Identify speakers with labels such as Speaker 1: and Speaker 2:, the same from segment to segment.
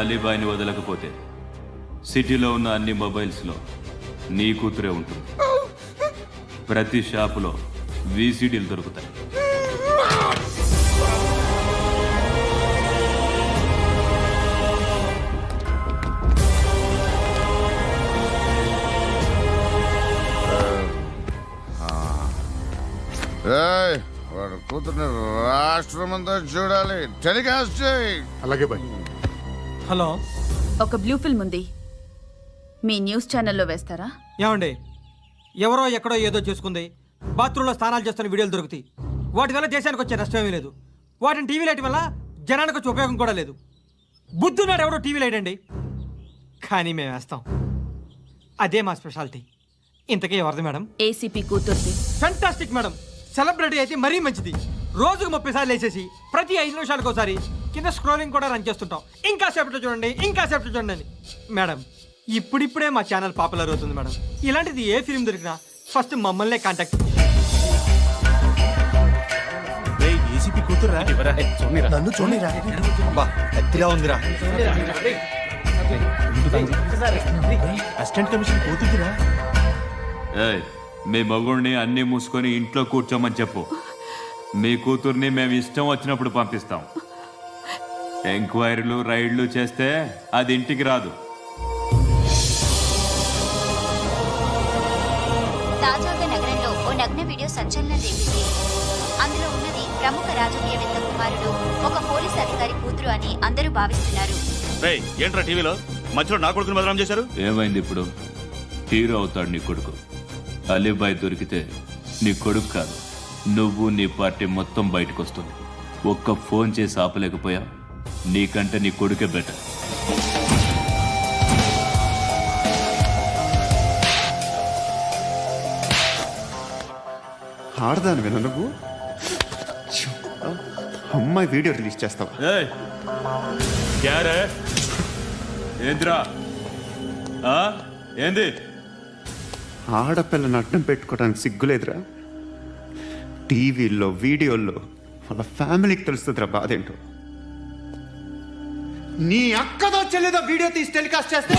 Speaker 1: అలీబాయిని వదలకపోతే సిటీలో ఉన్న అన్ని మొబైల్స్లో నీ కూతురే ఉంటుంది. ప్రతి షాపులో వీసీడీలు దొరుకుతాయి.
Speaker 2: వాడు కూతుర్ని రాష్ట్రమంతా చూడాలి. టెలికాస్ట్ చేయి.
Speaker 3: అలాగే బాయ్.
Speaker 4: హలో,
Speaker 5: ఒక బ్లూ ఫిల్మ్ ఉంది, మీ న్యూస్ ఛానల్లో వేస్తారా?
Speaker 4: ఏమండి, ఎవరో ఎక్కడో ఏదో చేసుకుంది, బాత్రూంలో స్నానాలు చేస్తున్న వీడియోలు దొరుకుతాయి. వాటి వల్ల దేశానికి వచ్చే నష్టమేమీ లేదు. వాటిని టీవీ లైట్ వల్ల జనానికి వచ్చే ఉపయోగం కూడా లేదు. బుద్ధున్నాడు ఎవడో టీవీ లైట్ అండి, కానీ మేము వేస్తాం. అదే మా స్పెషాలిటీ. ఇంతకీ ఎవరిది మేడం?
Speaker 5: ఏసీపీ కూతుర్ది.
Speaker 4: Fantastic madam. సెలబ్రిటీ అయితే మరీ మంచిది. రోజుకు 30 సార్లు వేసేసి ప్రతి 5 నిమిషాలకు ఒకసారి కింద స్క్రోలింగ్ కూడా రన్ చేస్తుంటాం. ఇంకా సేపట్లో చూడండి, ఇంకా సేపట్లో చూడండి అని. మేడం, ఇప్పుడిప్పుడే మా ఛానల్ పాపులర్ అవుతుంది మేడం. ఇలాంటిది ఏ ఫిల్మ్ దొరికినా ఫస్ట్ మమ్మల్నే కాంటాక్ట్.
Speaker 3: ఏసీపీ కూతురా? నన్ను చూడరా, ఎత్తిగా ఉందిరా. అసిస్టెంట్ కమిషన్ కూతురా?
Speaker 1: మీ మగుడిని అన్నీ మూసుకొని ఇంట్లో కూర్చోమని చెప్పు. మీ కూతుర్ని మేము ఇష్టం వచ్చినప్పుడు పంపిస్తాం. ఎంక్వైరీలు రైడ్లు చేస్తే అది ఇంటికి రాదు.
Speaker 6: తాజాగా నగరంలో ఓ నగ్న వీడియో సంచలనం రేపింది. అందులో ఉన్నది ప్రముఖ రాజకీయవేత్త కుమారుడు, ఒక పోలీస్ అధికారి కూతురు అని అందరూ భావిస్తున్నారు.
Speaker 7: ఏంట్రా టీవీలో మధ్యలో నా కొడుకుని బదనాం చేశారు?
Speaker 1: ఏమైంది ఇప్పుడు? హీరో అవుతాడు నీ కొడుకు. అలీబాయ్ దొరికితే నీ కొడుకు కాదు, నువ్వు నీ పార్టీ మొత్తం బయటకు వస్తుంది. ఒక్క ఫోన్ చేసి ఆపలేకపోయా, నీకంటే నీ కొడుకే బెటర్.
Speaker 8: ఆడదాను విన నువ్వు అమ్మాయి వీడియో రిలీజ్ చేస్తావా?
Speaker 1: ఏంద్రా ఏంది?
Speaker 8: ఆడపిల్లని అడ్డం పెట్టుకోవడానికి సిగ్గులేదురా? టీవీల్లో వీడియోల్లో వాళ్ళ ఫ్యామిలీకి తెలుస్తుందిరా బాధేంటో. నీ అక్కదో చెల్లిదో వీడియో తీసి టెలికాస్ట్ చేస్తే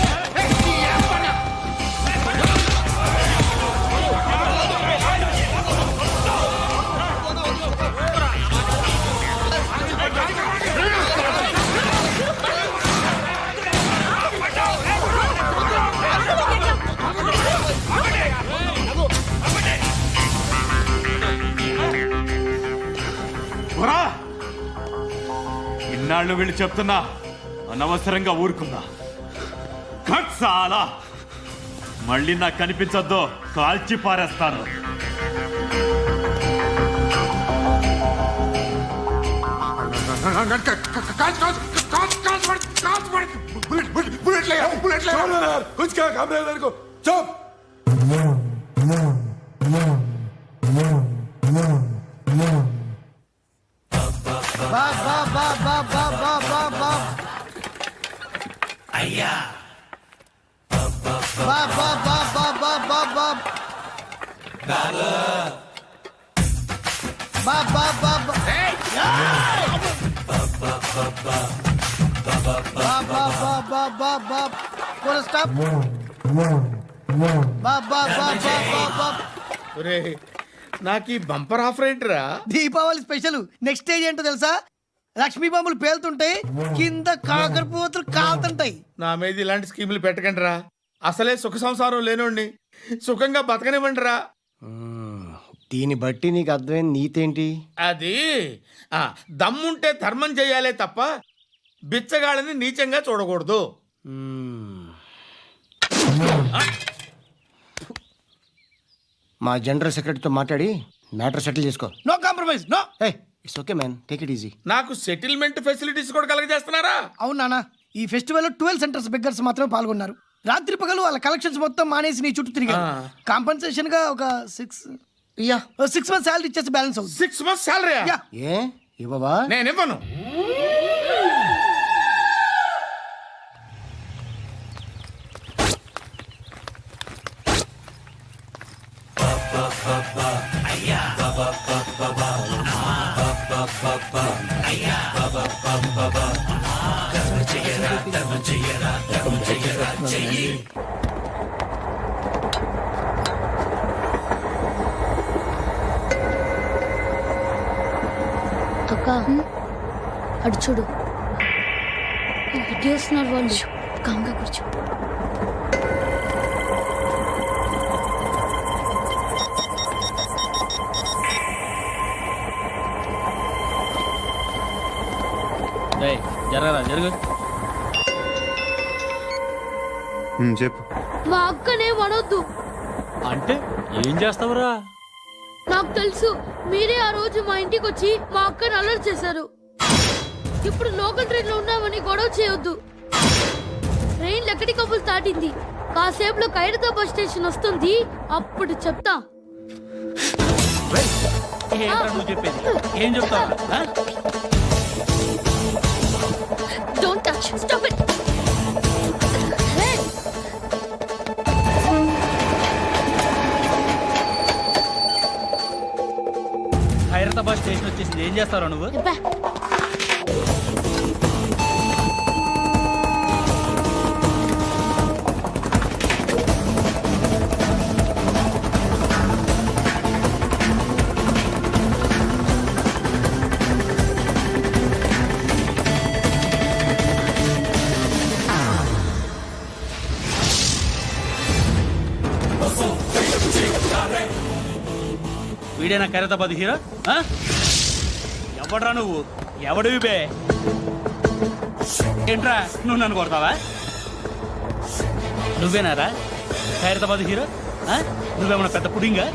Speaker 1: ఇన్నాళ్ళు వీళ్ళు చెప్తున్నా అనవసరంగా ఊరుకున్నా. చాలా మళ్ళీ నాకు కనిపించొద్దు, కాల్చి పారేస్తాను.
Speaker 9: అయ్యా
Speaker 2: నాకు ఈ బంపర్ ఆఫర్ ఏంటిరా?
Speaker 9: దీపావళి స్పెషల్. నెక్స్ట్ స్టేజ్ ఏంటో తెలుసా? లక్ష్మీ బాంబులు పేలుతుంటాయి, కింద కాకరపువ్వతులు కాలుతుంటాయి.
Speaker 2: నా మీద ఇలాంటి స్కీములు పెట్టకండి రా. అసలే సుఖ సంసారం లేనోడిని సుఖంగా బతకనివ్వండి రా.
Speaker 9: దీన్ని బట్టి నీకు అర్థమైన నీతేంటి?
Speaker 2: అది దమ్ముంటే ధర్మం చెయ్యాలే తప్ప బిచ్చగాళ్ళని నీచంగా చూడకూడదు.
Speaker 9: మా జనరల్ సెక్రటరీతో మాట్లాడి మ్యాటర్ సెటిల్ చేసుకో.
Speaker 2: No compromise, no.
Speaker 9: It's okay man, take it easy.
Speaker 2: నాకు సెటిల్మెంట్ ఫెసిలిటీస్ కూడా కలగజేస్తున్నారా?
Speaker 9: అవును నాన్న, ఈ ఫెస్టివల్ 12 సెంటర్స్ బెగ్గర్స్ మాత్రమే పాల్గొన్నారు. రాత్రి పగలు వాళ్ళ కలెక్షన్స్ మొత్తం మానేసి నీ చుట్టూ తిరిగారు. కాంపన్సేషన్ గా ఒక 6 మంత్స్ శాలరీ ఇచ్చేసి బ్యాలెన్స్ అవుతుంది.
Speaker 2: 6 months శాలరీ?
Speaker 9: ఏ ఇవ్వవా?
Speaker 2: నేను ఇవ్వను.
Speaker 10: అక్క అడు చూడు ఇటు వస్తున్నారు వాళ్ళు.
Speaker 5: కామ్గా కూర్చో.
Speaker 4: జరగరా జరుగు.
Speaker 8: చెప్పు.
Speaker 10: మా అక్కనే వనొద్దు.
Speaker 4: అంటే ఏం చేస్తావురా?
Speaker 10: నాకు తెలుసు మీరే ఆ రోజు మా ఇంటికి వచ్చి మా అక్కని అల్లరి చేశారు. ఇప్పుడు లోకల్ ట్రైన్ లో ఉన్నామని గొడవ చేయొద్దు. ట్రైన్ లక్కడి కప్పులు దాటింది. కాసేపులో ఖైరతాబాద్ బస్ స్టేషన్ వస్తుంది. అప్పుడు చెప్తా.
Speaker 4: నువ్వు చెప్పేది ఏం చెప్తావు?
Speaker 10: Don't touch. Stop it.
Speaker 4: Khairatabad station వచ్చేసింది. ఏం చేస్తావు నువ్వు? వీడేనా ఖైరతాబాద్ హీరో? ఎవడరా నువ్వు? ఎవడివి బే? ఏంట్రా నువ్వు నన్ను కొడతావా? నువ్వేనారా ఖైరతాబాద్ హీరో? నువ్వేమన్నా పెద్ద పుడింగా?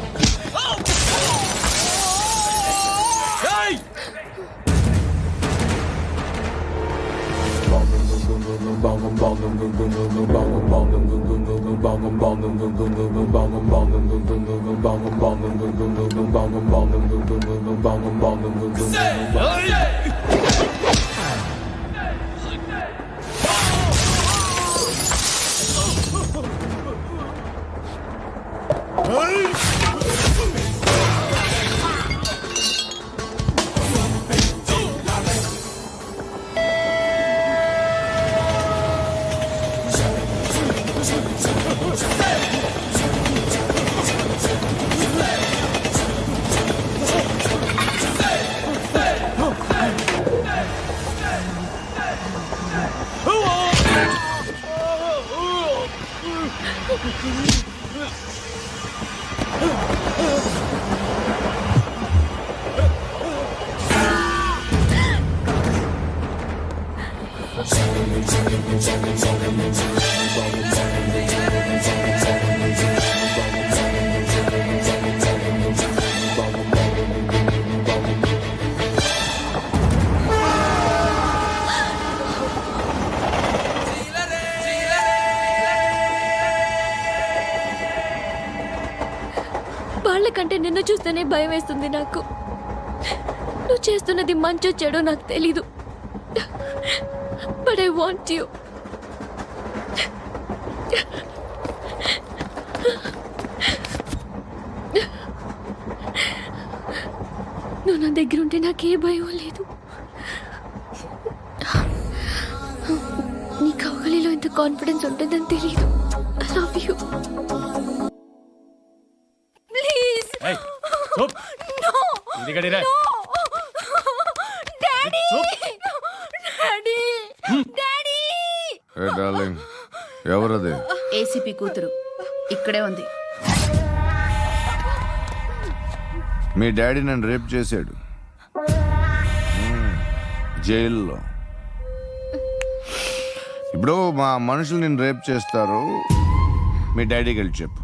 Speaker 10: వాళ్ళకంటే నిన్ను చూస్తేనే భయం వేస్తుంది నాకు. నువ్వు చేస్తున్నది మంచో చెడో నాకు తెలీదు. But I want you. నువ్వు నా దగ్గర ఉంటే నాకే భయం లేదు. నీ కౌగలిలో ఇంత కాన్ఫిడెన్స్ ఉంటుందని తెలీదు. I love you. Please no. Daddy daddy daddy.
Speaker 2: Darling ఎవరది?
Speaker 5: ఏసీపీ కూతురు ఇక్కడే ఉంది.
Speaker 2: మీ డాడీ నన్ను రేప్ చేశాడు జైల్లో. ఇప్పుడు మా మనుషులు నిన్ను రేప్ చేస్తారు. మీ డాడీకి వెళ్ళి చెప్పు.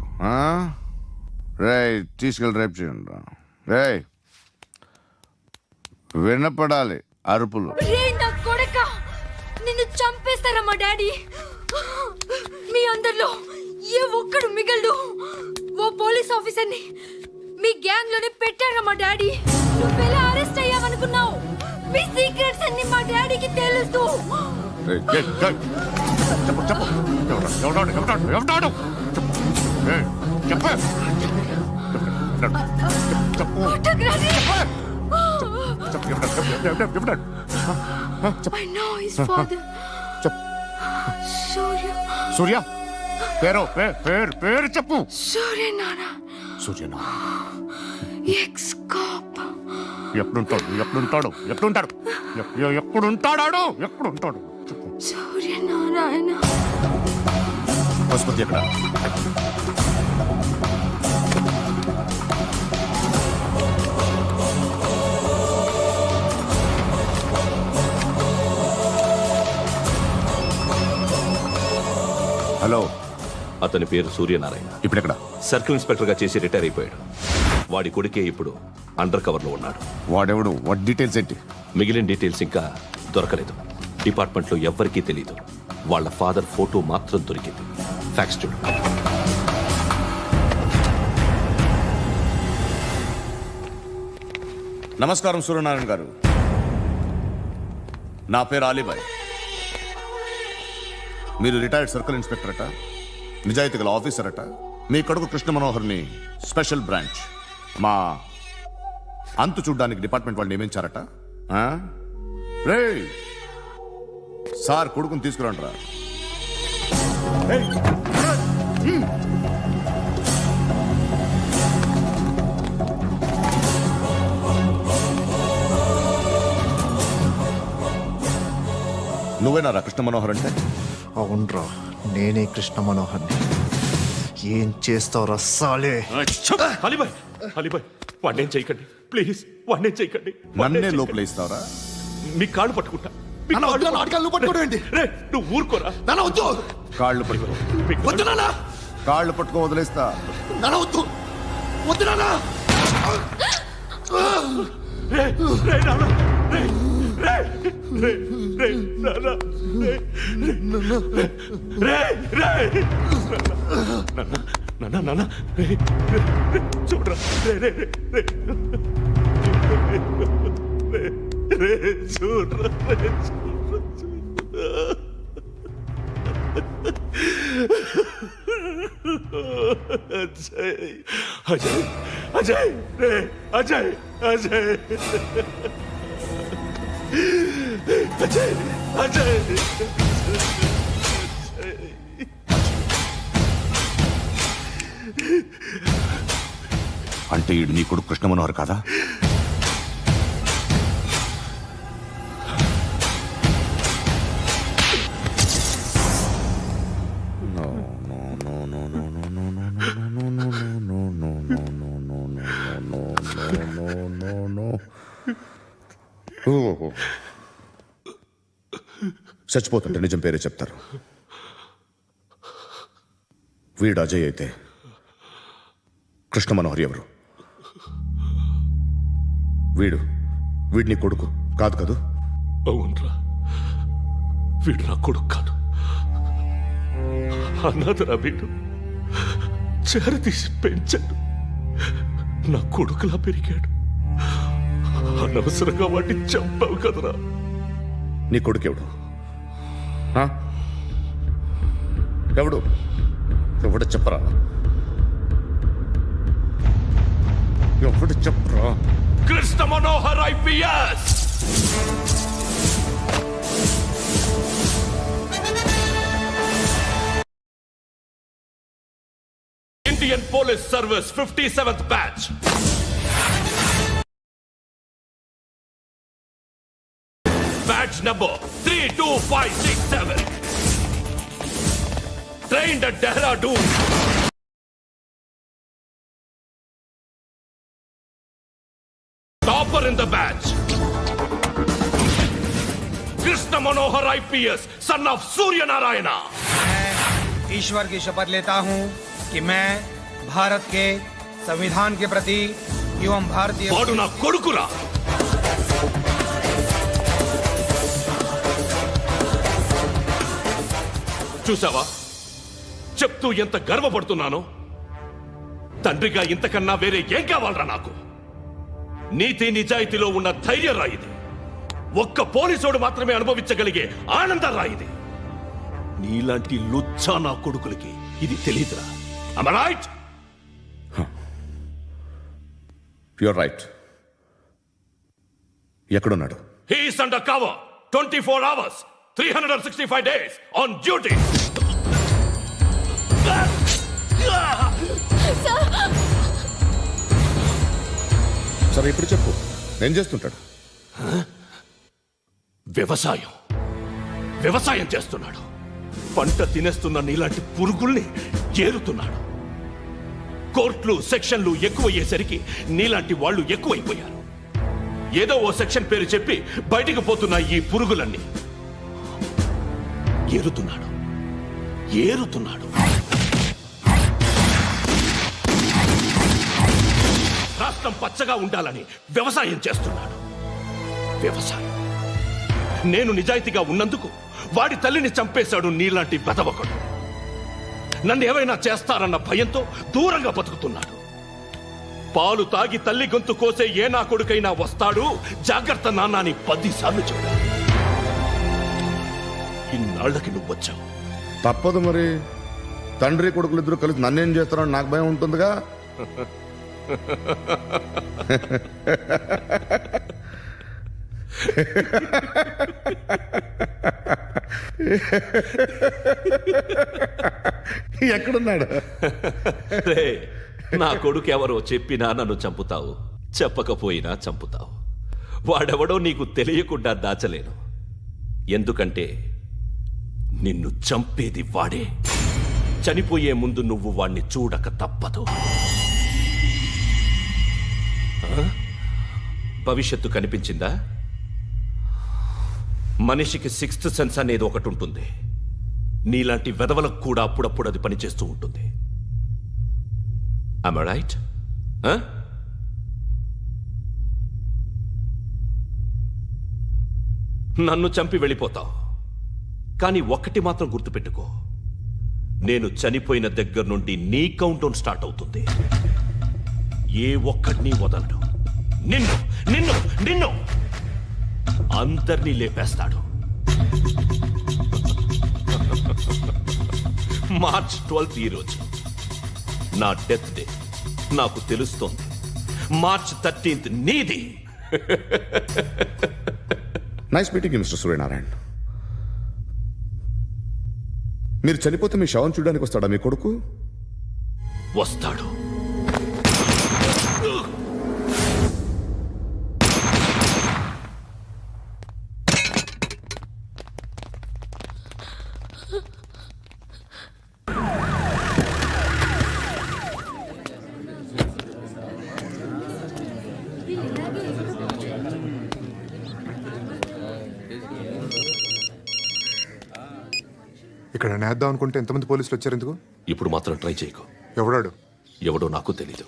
Speaker 2: రేయ్ తీసుకెళ్ళి రేప్ చేయండి. రేయ్ వినపడాలి అరుపులు.
Speaker 10: రే నా కొడకా, నిన్ను చంపేస్తారా మా డాడీ? మీ అందరిలో ఏ ఒక్కడు మిగలడు. ఓ పోలీస్ ఆఫీసర్ని మీ గ్యాంగ్ లోనే పెట్టారా మా డాడీ? నువ్వెలా అరెస్ట్ అయ్యావనుకున్నావు? మీ సీక్రెట్స్ అన్ని మా డాడీకి తెలుసు. I know his father. Surya.
Speaker 2: సూర్య పేరు చెప్పు.
Speaker 10: Surya Nara.
Speaker 2: సూర్యనా
Speaker 10: Ex-cop.
Speaker 2: ఎప్పుడుంటాడు చెప్పు.
Speaker 10: Surya Narayana.
Speaker 2: పశుపతి ఎక్కడ? హలో,
Speaker 11: అతని పేరు సూర్యనారాయణ.
Speaker 2: ఇప్పుడెక్కడ?
Speaker 11: సర్కిల్ ఇన్స్పెక్టర్ గా చేసి రిటైర్ అయిపోయాడు. వాడి కొడుకే ఇప్పుడు అండర్ కవర్ లో ఉన్నాడు.
Speaker 2: వాడెవడు? వాట్ డీటెయిల్స్ ఏంటి?
Speaker 11: మిగిలిన డీటెయిల్స్ ఇంకా దొరకలేదు. డిపార్ట్మెంట్ లో ఎవ్వరికీ తెలియదు. వాళ్ళ ఫాదర్ ఫోటో మాత్రం దొరికింది. ఫ్యాక్స్ చూడు.
Speaker 2: నమస్కారం సూర్యనారాయణ గారు. నా పేరు అలీబాయ్. మీరు రిటైర్డ్ సర్కిల్ ఇన్స్పెక్టర్ అట, నిజాయితీ గల ఆఫీసర్ అట. మీ కొడుకు కృష్ణ మనోహర్ని స్పెషల్ బ్రాంచ్ మా అంతు చూడ్డానికి డిపార్ట్మెంట్ వాళ్ళు నియమించారట. రే సార్, కొడుకుని తీసుకురండిరా. నువ్వేనారా కృష్ణ మనోహర్ అంటే?
Speaker 3: అవునరా, నేనే కృష్ణ మనోహర్ని. ఏం చేస్తావు రస్సాలే?
Speaker 11: అలీబాయ్, అలీబాయ్, వాడినేం చేయకండి ప్లీజ్, వాడినేం చేయకండి.
Speaker 2: నన్నే లోపల ఇస్తావరా?
Speaker 11: మీ కాళ్ళు పట్టుకుంటా. నువ్వు ఊరుకోరా.
Speaker 2: కాళ్ళు పట్టుకో. కాళ్ళు పట్టుకో వదిలేస్తా.
Speaker 11: చూడరా, చూడరా. అజయ్, అజయ్, అజయ్, అజయ్, అజయ్, అజయ్, అజయ్.
Speaker 2: అంటే ఈడు నీ కొడుకు కృష్ణ మనోహర్ కాదా? చచ్చిపోతుంటే నిజం పేరే చెప్తారు. వీడు అజయ్ అయితే కృష్ణ మనోహర్ ఎవరు? వీడిని కొడుకు కాదు కదూ?
Speaker 11: అవునరా, వీడు నా కొడుకు కాదు. అన్నదరా వీడు. చేరతీసి పెంచాడు. నా కొడుకులా పెరిగాడు. అనవసరంగా వాడిని చంపావు కదరా.
Speaker 2: నీ కొడుకు ఎవడు? ఎవడు ఎవడు చెప్పరా? ఎవడు చెప్పరా?
Speaker 11: Krishna Manohar IPS. Indian police service 57th batch. Batch number 32567. Trained at Dehradun. Topper in the batch. Krishna Manohar IPS, son of Surya Narayana.
Speaker 4: मैं ईश्वर की शपथ लेता हूँ कि मैं भारत के संविधान के प्रति एवं भारतीय
Speaker 11: వాడు నా కొడుకురా. చూసావా, చెప్తూ ఎంత గర్వపడుతున్నానో. తండ్రిగా ఇంతకన్నా వేరే ఏం కావాలరా నాకు? నీతి నిజాయితీలో ఉన్న ధైర్యం రా ఇది. ఒక్క పోలీసోడు మాత్రమే అనుభవించగలిగే ఆనందం రా ఇది. నీలాంటి లుచ్చా నా కొడుకులకి ఇది తెలియదురా. Am I right?
Speaker 2: You're right. ఎక్కడున్నాడు?
Speaker 11: He is under cover 24 hours, 365 days on duty.
Speaker 2: సరే ఇప్పుడు చెప్పు ఏం చేస్తుంటాడు?
Speaker 11: వ్యవసాయం చేస్తున్నాడు. పంట తినేస్తున్న నీలాంటి పురుగుల్ని ఏరుతున్నాడు. కోర్టులు సెక్షన్లు ఎక్కువయ్యేసరికి నీలాంటి వాళ్ళు ఎక్కువైపోయారు. ఏదో ఓ సెక్షన్ పేరు చెప్పి బయటికి పోతున్న ఈ పురుగులన్నీ ఏరుతున్నాడు. రాష్ట్రం పచ్చగా ఉండాలని వ్యవసాయం చేస్తున్నాడు. నేను నిజాయితీగా ఉన్నందుకు వాడి తల్లిని చంపేశాడు నీలాంటి వెధవకుడు. నన్ను ఏమైనా చేస్తారన్న భయంతో దూరంగా బతుకుతున్నాడు. పాలు తాగి తల్లి గొంతు కోసే ఏ నా కొడుకైనా వస్తాడు, జాగ్రత్త నాన్న అని 10 సార్లు చెప్పాడు. ఇన్నాళ్ళకి నువ్వు వచ్చావు.
Speaker 2: తప్పదు మరి, తండ్రి కొడుకులు ఇద్దరు కలిసి నన్నేం చేస్తారని నాకు భయం ఉంటుందిగా. ఎక్కడున్నాడు?
Speaker 11: నా కొడుకు ఎవరో చెప్పినా నన్ను చంపుతావు, చెప్పకపోయినా చంపుతావు. వాడెవడో నీకు తెలియకుండా దాచలేను. ఎందుకంటే నిన్ను చంపేది వాడే. చనిపోయే ముందు నువ్వు వాణ్ణి చూడక తప్పదు. భవిష్యత్తు కనిపించిందా? మనిషికి 6th సెన్స్ అనేది ఒకటి ఉంటుంది. నీలాంటి వెధవలకు కూడా అప్పుడప్పుడు అది పనిచేస్తూ ఉంటుంది. Am I right? నన్ను చంపి వెళ్ళిపోతావు. కానీ ఒక్కటి మాత్రం గుర్తుపెట్టుకో, నేను చనిపోయిన దగ్గర నుండి నీ కౌంట్ డౌన్ స్టార్ట్ అవుతుంది. ఏ ఒక్కడిని వదలడు. నిన్ను అందరినీ లేపేస్తాడు. మార్చ్ 12 ఈ రోజు నా డెత్ డే. నాకు తెలుస్తోంది. మార్చ్ 13 నీది.
Speaker 2: Nice meeting mister Suryanarayana. మీరు చనిపోతే మీ శవం చూడడానికి వస్తాడా మీ కొడుకు?
Speaker 11: వస్తాడు.
Speaker 12: ఇక్కడ నేద్దాం అనుకుంటే ఎంతమంది పోలీసులు వచ్చారు ఎందుకు?
Speaker 11: ఇప్పుడు మాత్రం ట్రై చేయకు.
Speaker 12: ఎవడో
Speaker 11: నాకు తెలీదు.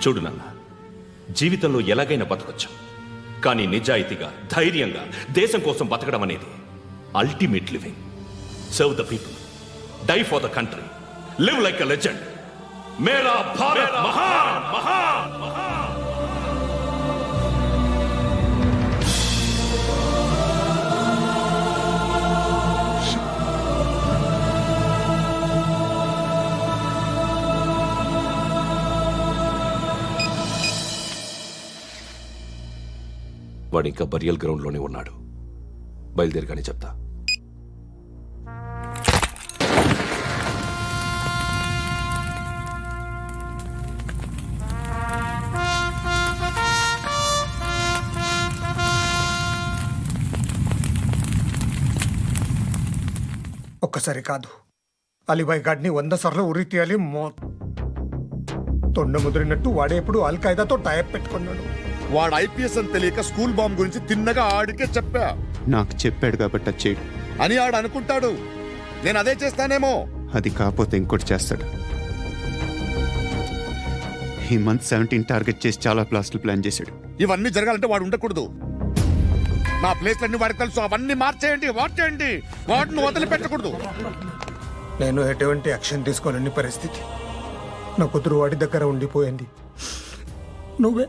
Speaker 11: చూడు నాన్న, జీవితంలో ఎలాగైనా బతకొచ్చు, కానీ నిజాయితీగా ధైర్యంగా దేశం కోసం బతకడం అనేది ultimate living. Serve the people, die for the country, live like a legend. మేరా భారత్ మహాన్ మహాన్ మహాన్. వాడు ఇంకా బరియల్ గ్రౌండ్లోనే ఉన్నాడు. బయలుదేరగానే చెప్తా.
Speaker 3: ఒక్కసారి కాదు, అలీబాయ్ గాడిని 100 సార్లు ఉరి తీయాలి. తొండ ముదిరినట్టు వాడే ఎప్పుడు అల్ ఖైదాతో టైప్ పెట్టుకున్నాడు.
Speaker 2: వాడు ఐపీఎస్ అని తెలియక స్కూల్ బాంబ్ గురించి తిన్నగా ఆడికే చెప్పా
Speaker 8: నాకు చెప్పాడు కాబట్టి అది చేయడు.
Speaker 2: అని ఆడు అనుకుంటాడు. నేను అదే చేస్తానేమో.
Speaker 8: అది కాకపోతే ఇంకోటి చేస్తాడు. ఈ మంత్ 17 టార్గెట్ చేసి చాలా ప్లాస్టులు ప్లాన్ చేశాడు.
Speaker 2: ఇవన్నీ జరగాలంటే వాడు ఉండకూడదు. నా ప్లేస్లన్నీ వాడికి తెలుసు. అవన్నీ మార్చేయండి, వార్చేయండి. వాటిని వదిలిపెట్టకూడదు.
Speaker 3: నేను ఎటువంటి యాక్షన్ తీసుకోలేని పరిస్థితి. నా కూతురు వాడి దగ్గర ఉండిపోయింది. నువ్వే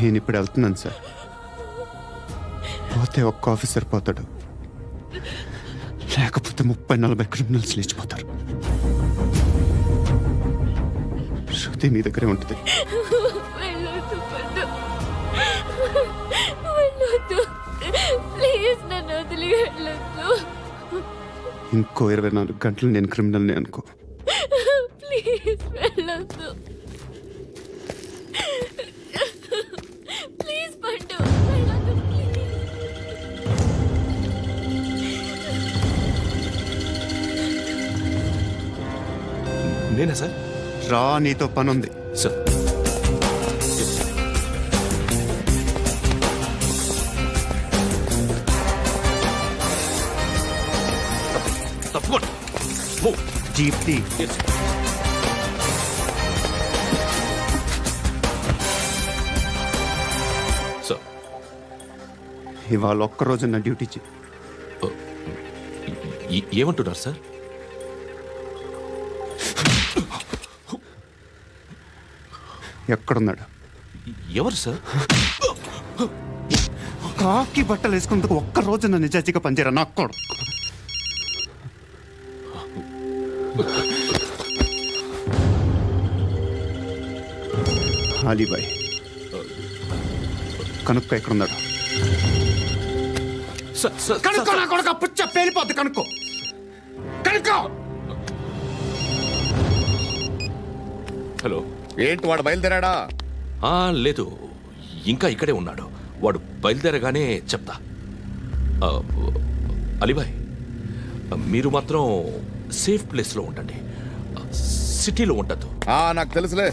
Speaker 8: నేను ఇప్పుడు వెళ్తున్నాను సార్. పోతే ఒక్క ఆఫీసర్ పోతాడు, లేకపోతే 30-40 క్రిమినల్స్ లేచిపోతారు. శృతి నీ దగ్గరే ఉంటుంది.
Speaker 10: వెళ్ళొద్దు పండు, వెళ్ళొద్దు ప్లీజ్, నన్ను వదిలి వెళ్ళొద్దు.
Speaker 8: ఇంకో 24 గంటలు నేను క్రిమినల్ని అనుకో.
Speaker 10: ప్లీజ్ వెళ్ళొద్దు, ప్లీజ్ పండు వెళ్ళొద్దు ప్లీజ్.
Speaker 11: నేనా సార్?
Speaker 8: రా, నీతో పని ఉంది.
Speaker 11: సార్ తప్పకుండా.
Speaker 8: జీప్తి
Speaker 11: సార్,
Speaker 8: ఇవాళ ఒక్కరోజు నా డ్యూటీ చేయి.
Speaker 11: ఏమంటున్నారు సార్?
Speaker 8: ఎక్కడున్నాడు?
Speaker 11: ఎవరు సార్?
Speaker 8: కాకి బట్టలు వేసుకున్నందుకు ఒక్కరోజు నా నిజాయితీగా పనిచేయరా నా కొడుకు. అలీబాయ్ కనుక్కో, ఎక్కడున్నాడు? కనుక్కో నా కొడుకు, పుచ్చ పేలిపోద్ది. కనుక్కో, కనుక్కో.
Speaker 11: హలో,
Speaker 2: ఏంటి వాడు బయలుదేరాడా?
Speaker 11: లేదు, ఇంకా ఇక్కడే ఉన్నాడు. వాడు బయలుదేరగానే చెప్తా. అలీబాయ్, మీరు మాత్రం సేఫ్ ప్లేస్లో ఉండండి, సిటీలో ఉండద్దు.
Speaker 2: నాకు తెలుసులే.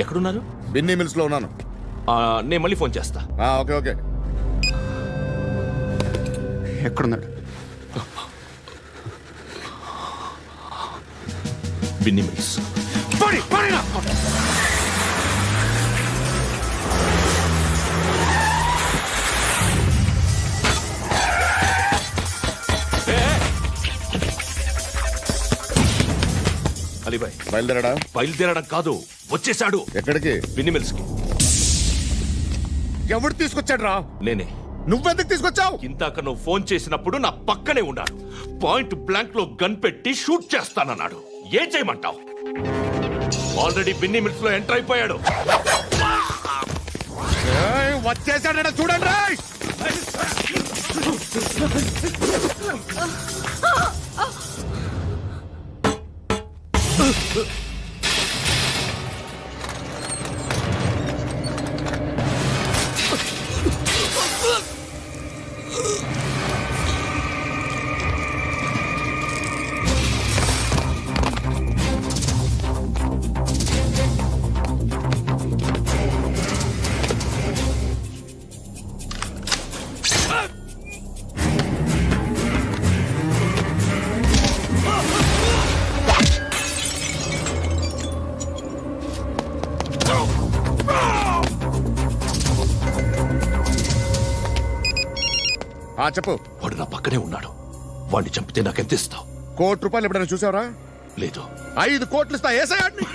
Speaker 11: ఎక్కడున్నారు?
Speaker 2: బిన్నీ మిల్స్ లో ఉన్నాను.
Speaker 11: నేను మళ్ళీ ఫోన్ చేస్తా.
Speaker 2: Okay okay.
Speaker 8: ఎక్కడున్నాడు?
Speaker 11: బిన్నీ మిల్స్. అలీబాయ్
Speaker 2: బయలుదేరాడా?
Speaker 11: బయలుదేరడం కాదు, వచ్చేసాడు.
Speaker 2: ఎక్కడికి?
Speaker 11: బిన్నీ మిల్స్ కి.
Speaker 2: ఎవడు తీసుకొచ్చాడు రా?
Speaker 11: నేనే.
Speaker 2: నువ్వెందుకు తీసుకొచ్చావు?
Speaker 11: ఇందాక నువ్వు ఫోన్ చేసినప్పుడు నా పక్కనే ఉన్నాడు. పాయింట్ బ్లాంక్ లో గన్ పెట్టి షూట్ చేస్తానన్నాడు. ఏం చేయమంటావు? ఆల్రెడీ బిన్నీ మిల్స్ లో ఎంటర్ అయిపోయాడు.
Speaker 2: వచ్చేసాడ చూడండి రా. చెప్పు.
Speaker 11: వాడు నా పక్కనే ఉన్నాడు. వాడిని చంపితే నాకెంత ఇస్తావు?
Speaker 2: ₹1,00,00,000 ఎప్పుడైనా చూసావరా?
Speaker 11: లేదు.
Speaker 2: 5 కోట్లు ఇస్తా. ఏసయాడిని.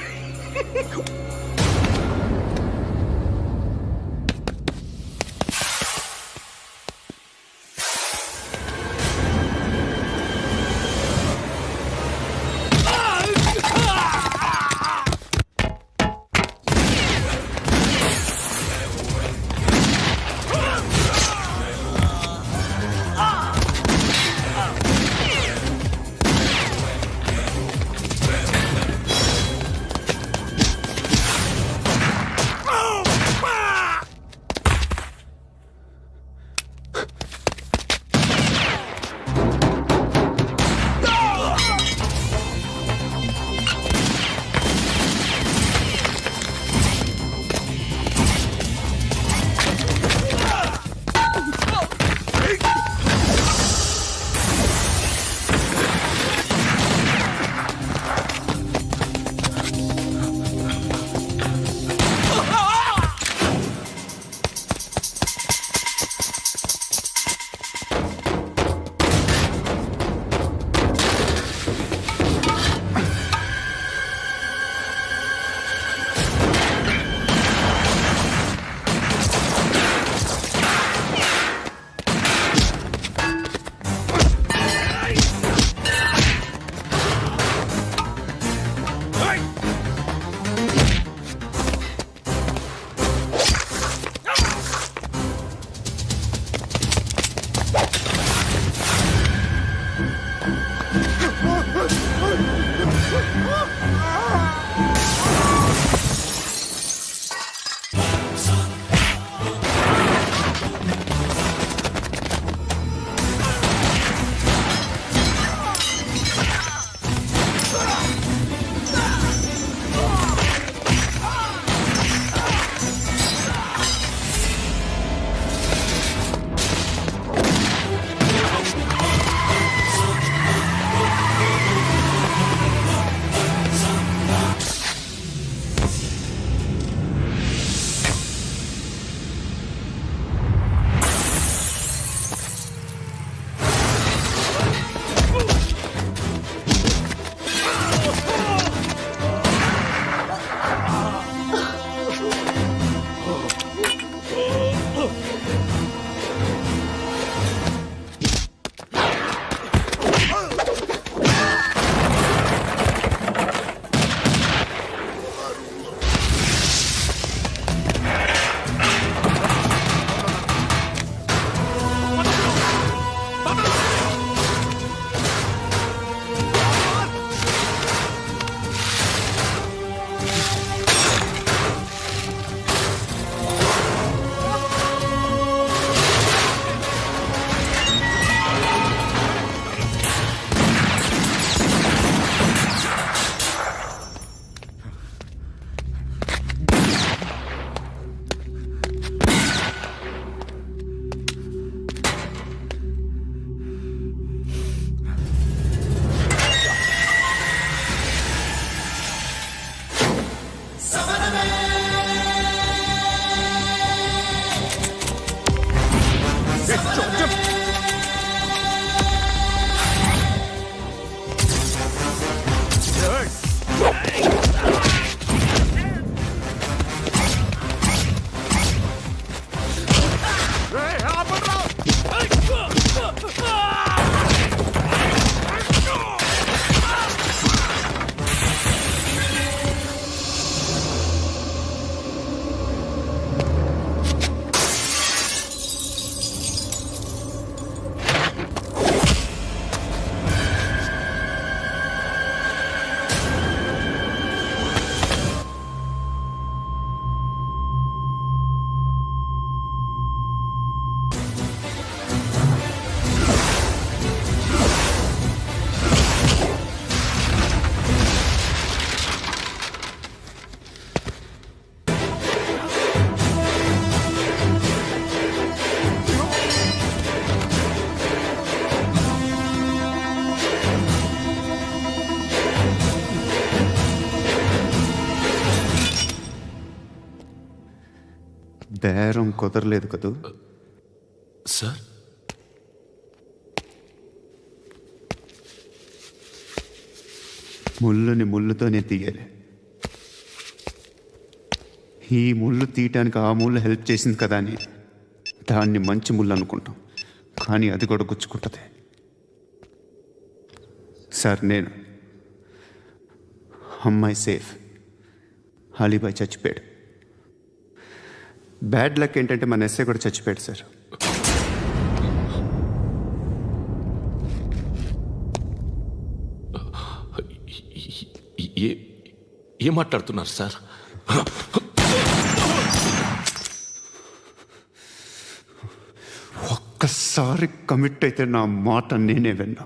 Speaker 12: బేరం కుదరలేదు కదూ.
Speaker 11: సార్
Speaker 13: ముళ్ళుని ముళ్ళుతోనే తీయాలి. ఈ ముళ్ళు తీయటానికి ఆ ముళ్ళు హెల్ప్ చేసింది కదా అని దాన్ని మంచి ముళ్ళు అనుకుంటాం, కానీ అది కూడా గుచ్చుకుంటుంది. సార్, నేను అమ్మాయి సేఫ్, అలీబాయ్ చచ్చిపోయాడు. బ్యాడ్ లక్ ఏంటంటే మన ఎస్ఐ కూడా చచ్చిపోయాడు సార్.
Speaker 11: ఏం మాట్లాడుతున్నారు సార్?
Speaker 13: ఒక్కసారి కమిట్ అయితే నా మాట నేనే విన్నా.